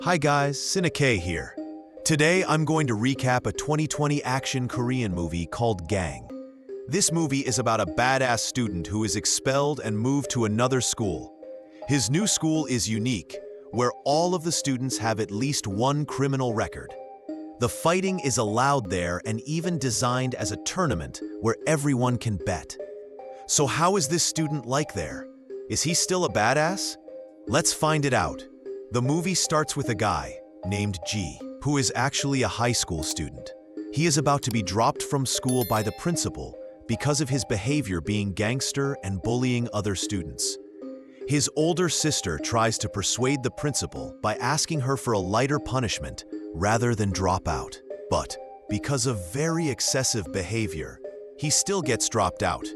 Hi guys, Cine K here. Today I'm going to recap a 2020 action Korean movie called Gang. This movie is about a badass student who is expelled and moved to another school. His new school is unique, where all of the students have at least one criminal record. The fighting is allowed there and even designed as a tournament where everyone can bet. So how is this student like there? Is he still a badass? Let's find it out. The movie starts with a guy named G, who is actually a high school student. He is about to be dropped from school by the principal because of his behavior being gangster and bullying other students. His older sister tries to persuade the principal by asking her for a lighter punishment rather than drop out. But because of very excessive behavior, he still gets dropped out.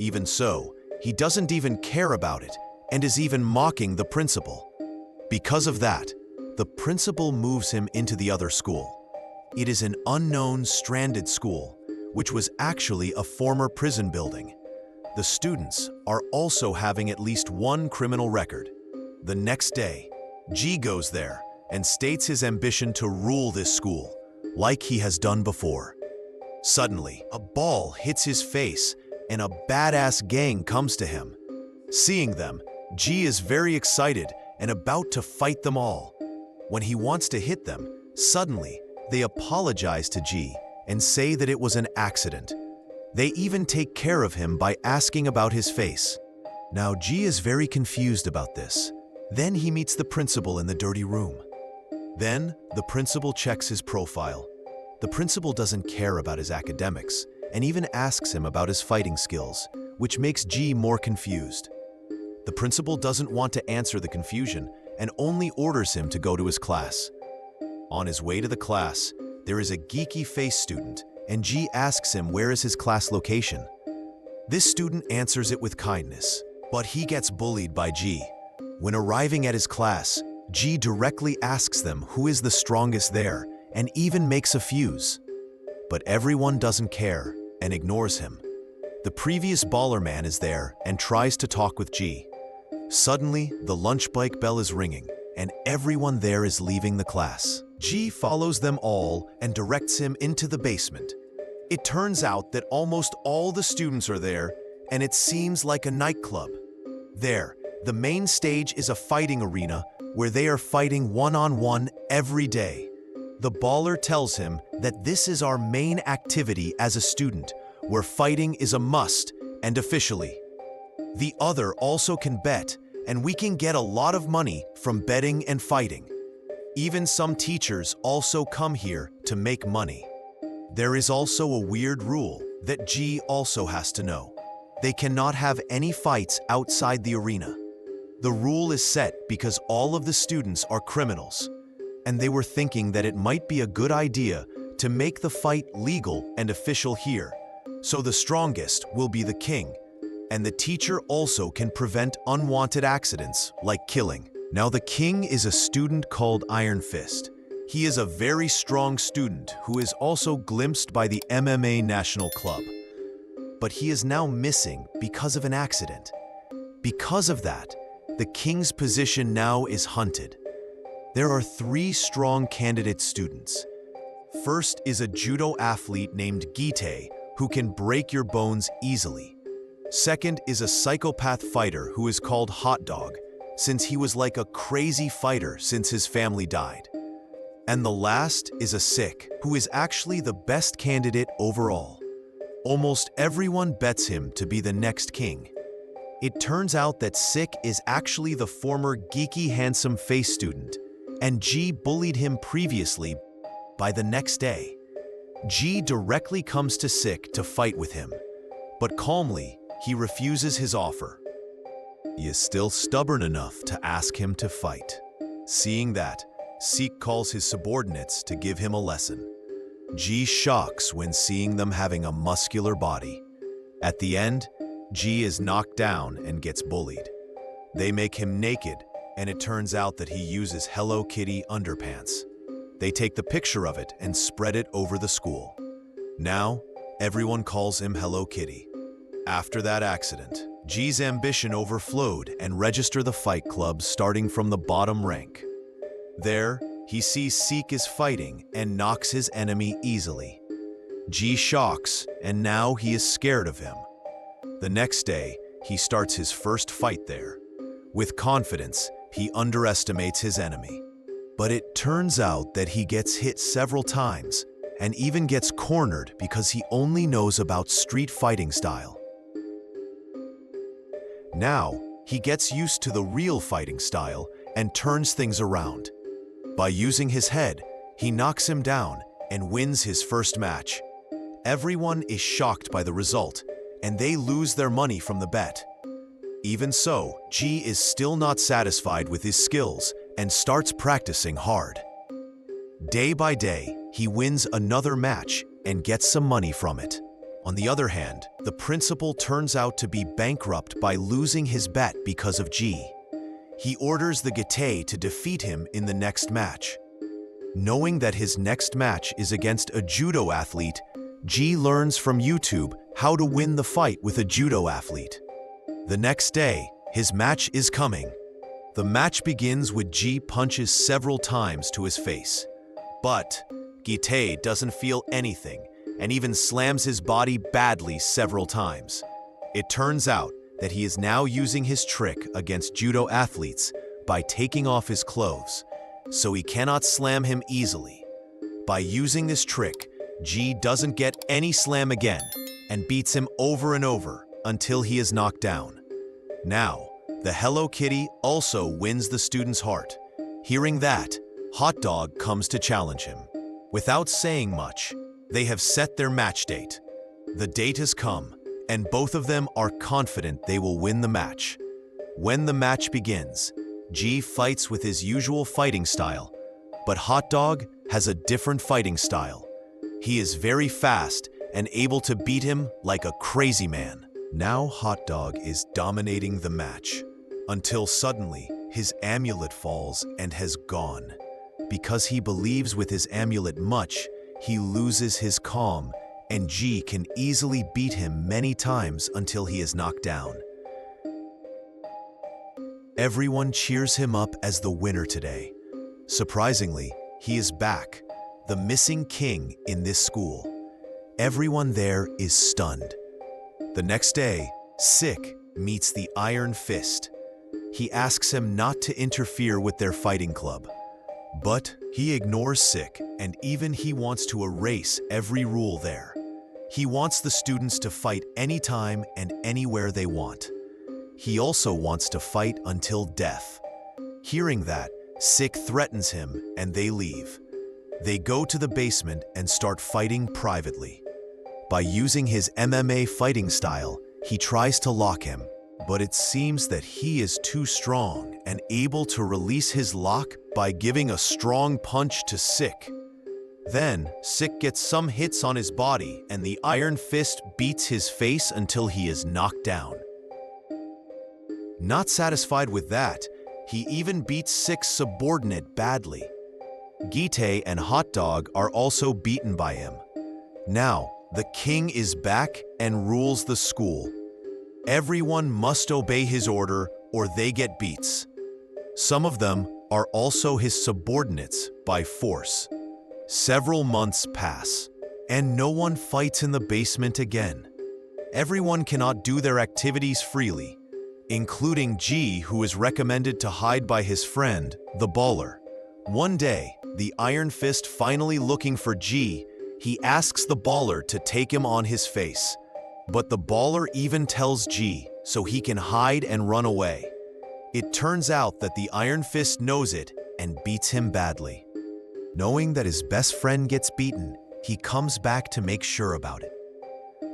Even so, he doesn't even care about it and is even mocking the principal. Because of that, the principal moves him into the other school. It is an unknown, stranded school, which was actually a former prison building. The students are also having at least one criminal record. The next day, G goes there and states his ambition to rule this school, like he has done before. Suddenly, a ball hits his face and a badass gang comes to him. Seeing them, G is very excited and about to fight them all. When he wants to hit them, suddenly they apologize to G and say that it was an accident. They even take care of him by asking about his face. Now G is very confused about this. Then he meets the principal in the dirty room. Then the principal checks his profile. The principal doesn't care about his academics and even asks him about his fighting skills, which makes G more confused. The principal doesn't want to answer the confusion and only orders him to go to his class. On his way to the class, there is a geeky-faced student, and G asks him where is his class location. This student answers it with kindness, but he gets bullied by G. When arriving at his class, G directly asks them who is the strongest there and even makes a fuse. But everyone doesn't care and ignores him. The previous baller man is there and tries to talk with G. Suddenly, the lunch break bell is ringing, and everyone there is leaving the class. G follows them all and directs him into the basement. It turns out that almost all the students are there, and it seems like a nightclub. There, the main stage is a fighting arena where they are fighting one-on-one every day. The baller tells him that this is our main activity as a student, where fighting is a must and officially. The other also can bet, and we can get a lot of money from betting and fighting. Even some teachers also come here to make money. There is also a weird rule that G also has to know. They cannot have any fights outside the arena. The rule is set because all of the students are criminals, and they were thinking that it might be a good idea to make the fight legal and official here, so the strongest will be the king. And the teacher also can prevent unwanted accidents like killing. Now the king is a student called Iron Fist. He is a very strong student who is also glimpsed by the MMA National Club. But he is now missing because of an accident. Because of that, the king's position now is hunted. There are 3 strong candidate students. First is a judo athlete named Gite who can break your bones easily. Second is a psychopath fighter who is called Hot Dog, since he was like a crazy fighter since his family died. And the last is a Sick, who is actually the best candidate overall. Almost everyone bets him to be the next king. It turns out that Sick is actually the former geeky handsome face student, and G bullied him previously. By the next day, G directly comes to Sick to fight with him, but calmly, he refuses his offer. He is still stubborn enough to ask him to fight. Seeing that, Sick calls his subordinates to give him a lesson. G shocks when seeing them having a muscular body. At the end, G is knocked down and gets bullied. They make him naked, and it turns out that he uses Hello Kitty underpants. They take the picture of it and spread it over the school. Now, everyone calls him Hello Kitty. After that accident, G's ambition overflowed and registered the fight club starting from the bottom rank. There, he sees CineK is fighting and knocks his enemy easily. G shocks, and now he is scared of him. The next day, he starts his first fight there. With confidence, he underestimates his enemy. But it turns out that he gets hit several times and even gets cornered because he only knows about street fighting style. Now, he gets used to the real fighting style and turns things around. By using his head, he knocks him down and wins his first match. Everyone is shocked by the result, and they lose their money from the bet. Even so, G is still not satisfied with his skills and starts practicing hard. Day by day, he wins another match and gets some money from it. On the other hand, the principal turns out to be bankrupt by losing his bet because of G. He orders the Gite to defeat him in the next match. Knowing that his next match is against a judo athlete, G learns from YouTube how to win the fight with a judo athlete. The next day, his match is coming. The match begins with G punches several times to his face. But Gite doesn't feel anything and even slams his body badly several times. It turns out that he is now using his trick against judo athletes by taking off his clothes, so he cannot slam him easily. By using this trick, G doesn't get any slam again and beats him over and over until he is knocked down. Now, the Hello Kitty also wins the student's heart. Hearing that, Hot Dog comes to challenge him. Without saying much, they have set their match date. The date has come, and both of them are confident they will win the match. When the match begins, G fights with his usual fighting style, but Hot Dog has a different fighting style. He is very fast and able to beat him like a crazy man. Now Hot Dog is dominating the match, until suddenly his amulet falls and has gone. Because he believes with his amulet much, he loses his calm, and G can easily beat him many times until he is knocked down. Everyone cheers him up as the winner today. Surprisingly, he is back, the missing king in this school. Everyone there is stunned. The next day, CineK meets the Iron Fist. He asks him not to interfere with their fighting club. But he ignores CineK, and even he wants to erase every rule there. He wants the students to fight anytime and anywhere they want. He also wants to fight until death. Hearing that, CineK threatens him and they leave. They go to the basement and start fighting privately. By using his MMA fighting style, he tries to lock him, but it seems that he is too strong and able to release his lock by giving a strong punch to CineK. Then, CineK gets some hits on his body and the Iron Fist beats his face until he is knocked down. Not satisfied with that, he even beats CineK's subordinate badly. Gite and Hot Dog are also beaten by him. Now, the king is back and rules the school. Everyone must obey his order or they get beats. Some of them are also his subordinates by force. Several months pass, and no one fights in the basement again. Everyone cannot do their activities freely, including G, who is recommended to hide by his friend, the baller. One day, the Iron Fist finally looking for G, he asks the baller to take him on his face. But the baller even tells G so he can hide and run away. It turns out that the Iron Fist knows it and beats him badly. Knowing that his best friend gets beaten, he comes back to make sure about it.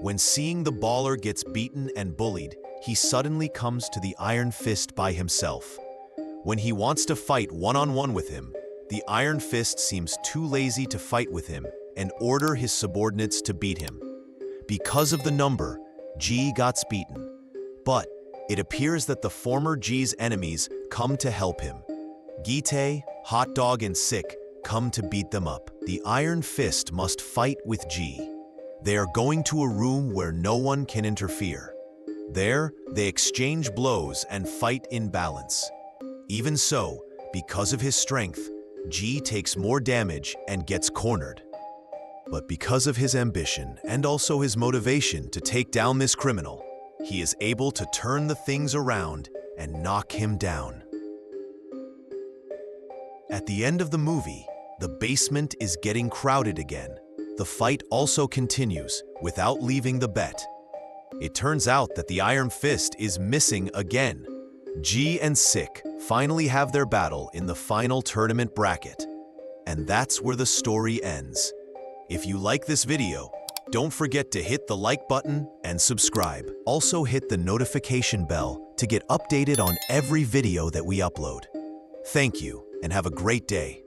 When seeing the baller gets beaten and bullied, he suddenly comes to the Iron Fist by himself. When he wants to fight one-on-one with him, the Iron Fist seems too lazy to fight with him and order his subordinates to beat him. Because of the number, G got beaten. But it appears that the former G's enemies come to help him. Gite, Hot Dog, and CineK come to beat them up. The Iron Fist must fight with G. They are going to a room where no one can interfere. There, they exchange blows and fight in balance. Even so, because of his strength, G takes more damage and gets cornered. But because of his ambition and also his motivation to take down this criminal, he is able to turn the things around and knock him down. At the end of the movie, the basement is getting crowded again. The fight also continues without leaving the bet. It turns out that the Iron Fist is missing again. G and CineK finally have their battle in the final tournament bracket. And that's where the story ends. If you like this video, don't forget to hit the like button and subscribe. Also hit the notification bell to get updated on every video that we upload. Thank you and have a great day.